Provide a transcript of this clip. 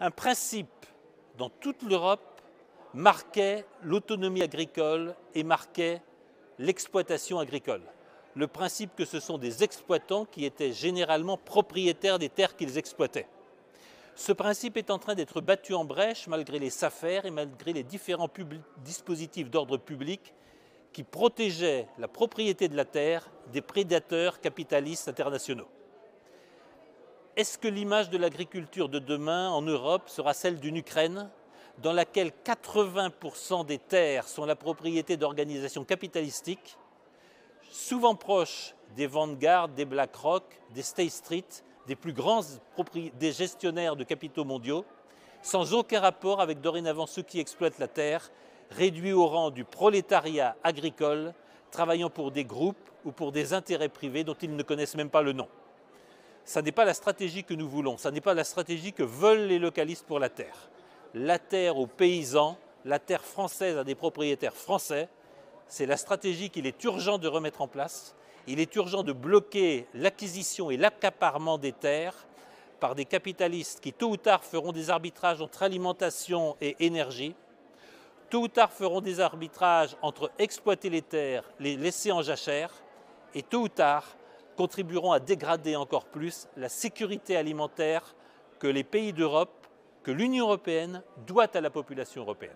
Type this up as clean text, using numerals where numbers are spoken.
un principe dans toute l'Europe marquait l'autonomie agricole et marquait l'exploitation agricole. Le principe que ce sont des exploitants qui étaient généralement propriétaires des terres qu'ils exploitaient. Ce principe est en train d'être battu en brèche malgré les SAFER et malgré les différents dispositifs d'ordre public qui protégeaient la propriété de la terre des prédateurs capitalistes internationaux. Est-ce que l'image de l'agriculture de demain en Europe sera celle d'une Ukraine dans laquelle 80% des terres sont la propriété d'organisations capitalistiques, souvent proches des Vanguard, des BlackRock, des State Street, des plus grands des gestionnaires de capitaux mondiaux, sans aucun rapport avec dorénavant ceux qui exploitent la terre, réduits au rang du prolétariat agricole, travaillant pour des groupes ou pour des intérêts privés dont ils ne connaissent même pas le nom. Ça n'est pas la stratégie que nous voulons, ça n'est pas la stratégie que veulent les localistes pour la terre. La terre aux paysans, la terre française à des propriétaires français, c'est la stratégie qu'il est urgent de remettre en place. Il est urgent de bloquer l'acquisition et l'accaparement des terres par des capitalistes qui tôt ou tard feront des arbitrages entre alimentation et énergie, tôt ou tard feront des arbitrages entre exploiter les terres, les laisser en jachère, et tôt ou tard contribueront à dégrader encore plus la sécurité alimentaire que les pays d'Europe, que l'Union européenne doit à la population européenne.